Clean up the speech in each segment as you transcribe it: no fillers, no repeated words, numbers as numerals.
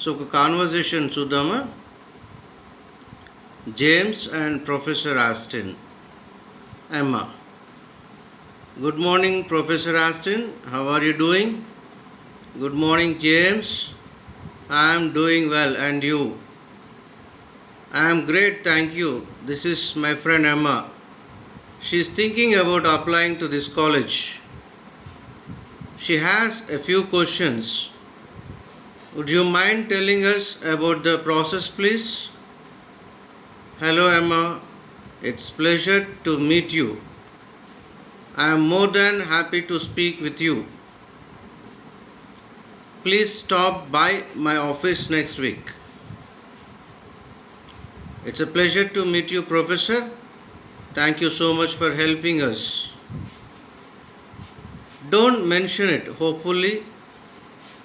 So ఒక conversation చూద్దామా? James and professor Austin. Emma. Good morning, Professor Astin. How are you doing? Good morning, James. I am doing well, and you? I am great, thank you. This is my friend Emma. She is thinking about applying to this college. She has a few questions. Would you mind telling us about the process, please? Hello, Emma. It's pleasure to meet you. I am more than happy to speak with you. Please stop by my office next week. It's a pleasure to meet you, Professor. Thank you so much for helping us. Don't mention it. Hopefully,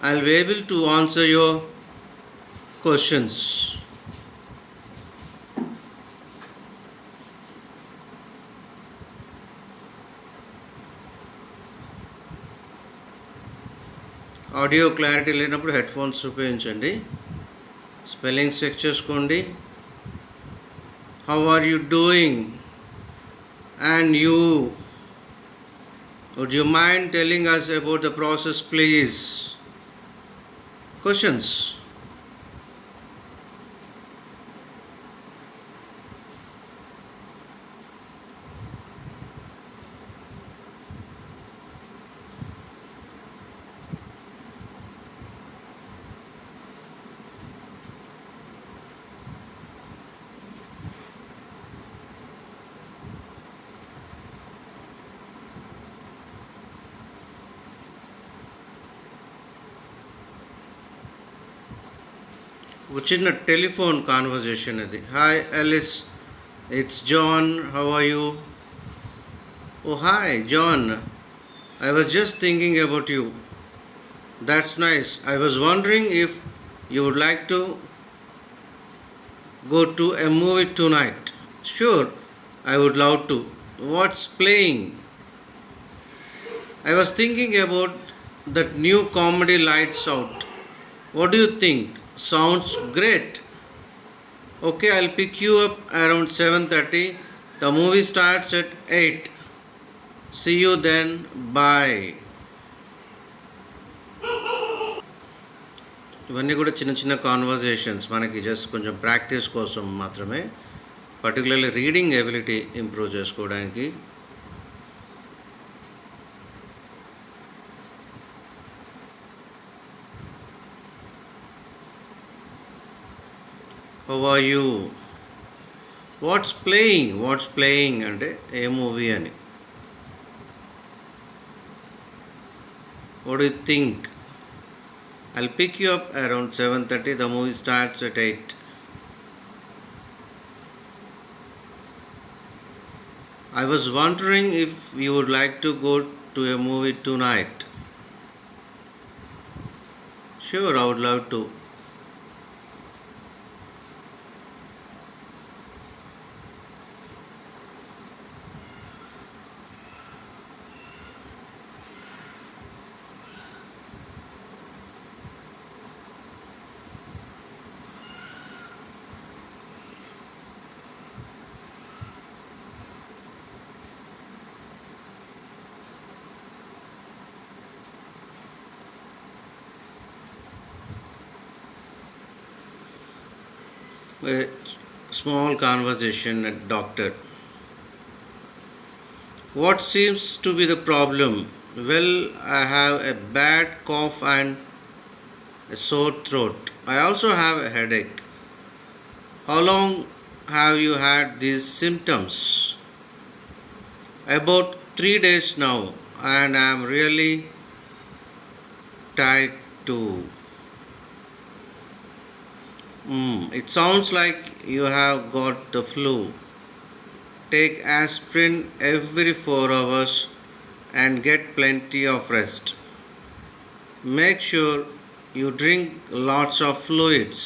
I'll be able to answer your questions. Audio clarity లేనప్పుడు headphones ఉపయోగించండి. Spelling check చేసుకోండి. How are you doing? And you? Would you mind telling us about the process please? Questions. ఒక చిన్న telephone conversation అది. Hi Alice, it's John. How are you? Oh hi John, I was just thinking about you. That's nice. I was wondering if you would like to go to a movie tonight. Sure, I would love to. What's playing? I was thinking about that new comedy Lights Out. What do you think? Sounds great. Okay, I'll pick you up around 7:30. The movie starts at 8. See you then. Bye. ఇవన్నీ కూడా చిన్న చిన్న conversations, మనకి just కొంచెం practice కోసం మాత్రమే, particularly reading ability improve చేసుకోవడానికి. How are you? What's playing? What's playing అంటే ఏ మూవీ అని. What do you think? I'll pick you up around 7:30. The movie starts at 8. I was wondering if you would like to go to a movie tonight. Sure, I would love to. A small conversation at doctor. What seems to be the problem? Well, I have a bad cough and a sore throat. I also have a headache. How long have you had these symptoms? About 3 days now, and I am really tired too. It sounds like you have got the flu. Take aspirin every 4 hours and get plenty of rest. Make sure you drink lots of fluids.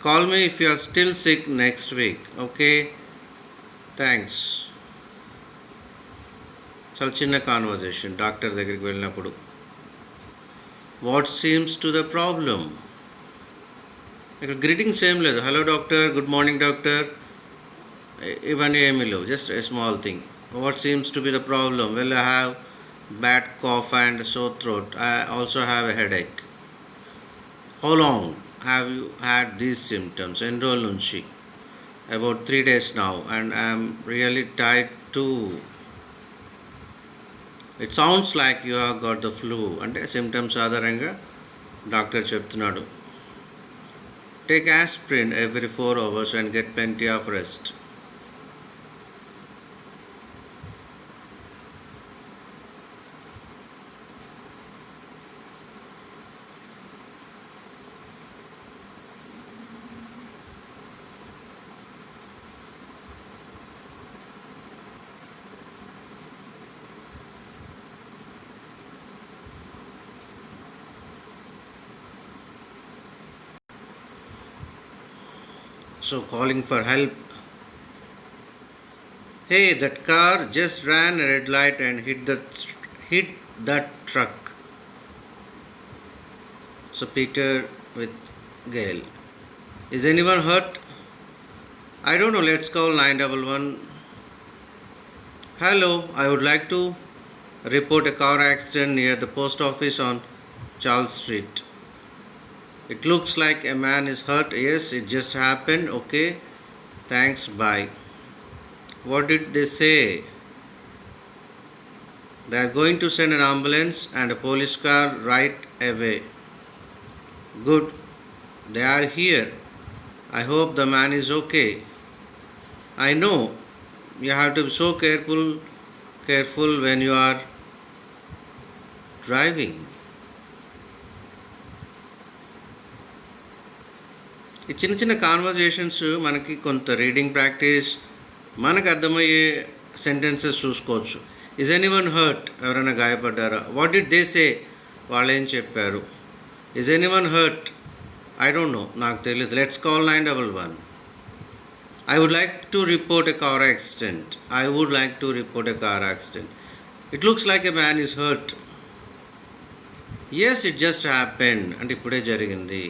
Call me if you are still sick next week. Okay? Thanks. చాలా చిన్న conversation doctor దగ్గరికి వెళ్ళినప్పుడు. What seems to the problem? ఇక్కడ greetings ఏం లేదు. Hello doctor, good morning doctor, ఇవన్నీ ఏమీ లేవు. Just a small thing. What seems to be the problem? Well, I have bad cough and sore throat. I also have a headache. How long have you had these symptoms? Enroll nunchi. About 3 days now, and I am really tired too. It sounds like you have got the flu. అంటే symptoms ఆధారంగా doctor చెప్తున్నాడు. Take aspirin every 4 hours and get plenty of rest. So calling for help. Hey, that car just ran a red light and hit that truck. So Peter with Gail. Is anyone hurt? I don't know. Let's call 911. Hello, I would like to report a car accident near the post office on Charles Street. It looks like a man is hurt. Yes, it just happened. Okay, thanks, bye. What did they say? They are going to send an ambulance and a police car right away. Good, they are here. I hope the man is okay. I know you have to be so careful when you are driving. ఈ చిన్న చిన్న conversations మనకి కొంత reading practice, మనకు అర్థమయ్యే sentences చూసుకోవచ్చు. Is anyone hurt? ఎవరైనా గాయపడ్డారా? What did they say? వాళ్ళు ఏం చెప్పారు? Is anyone hurt? I don't know, నాకు తెలియదు. Let's call 911. I would like to report a car accident. I would like to report a car accident. It looks like a man is hurt. Yes, it just happened. అంటే ఇప్పుడే జరిగింది.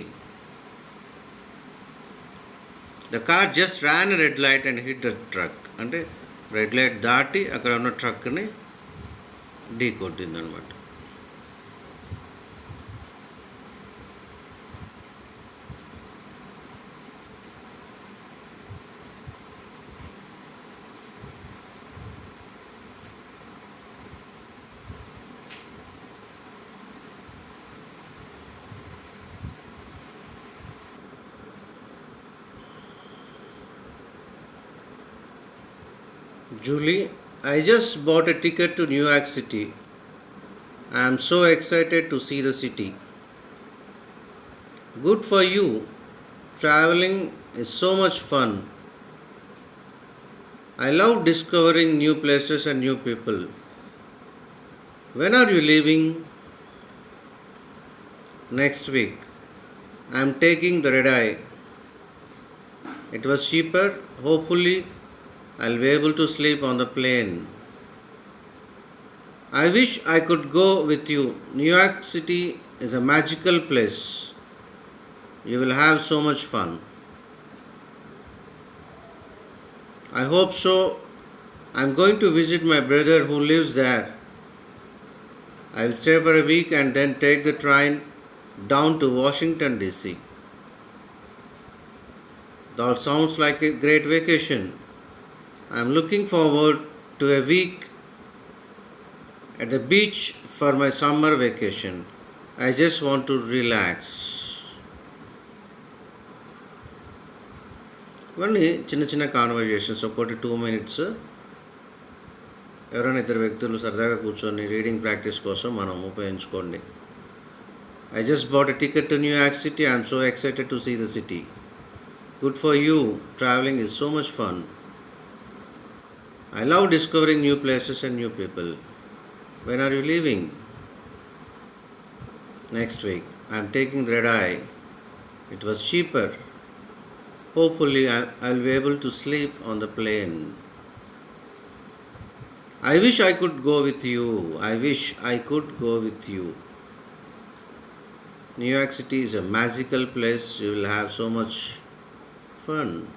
The car just ran a red light and hit the truck. అంటే red light దాటి అక్కడ ఉన్న ట్రక్ని ఢీ కొట్టిందనమాట. Julie, I just bought a ticket to New York City. I am so excited to see the city. Good for you. Traveling is so much fun. I love discovering new places and new people. When are you leaving? Next week. I am taking the red eye. It was cheaper. Hopefully, I'll be able to sleep on the plane. I wish I could go with you. New York City is a magical place. You will have so much fun. I hope so. I'm going to visit my brother who lives there. I'll stay for a week and then take the train down to Washington, D.C. That sounds like a great vacation. I'm looking forward to a week at the beach for my summer vacation. I just want to relax. ఇవన్నీ చిన్న చిన్న conversations, ఒక్కోటి 2 minutes. ఎవరైనా ఇద్దరు వ్యక్తులు సరదాగా కూర్చొని reading practice కోసం మనం ఉపయోగించుకోండి. I just bought a ticket to New York City. I'm so excited to see the city. Good for you. Traveling is so much fun. I love discovering new places and new people. When are you leaving? Next week. I'm taking red eye. It was cheaper. Hopefully, I'll be able to sleep on the plane. I wish I could go with you. I wish I could go with you. New York City is a magical place. You will have so much fun.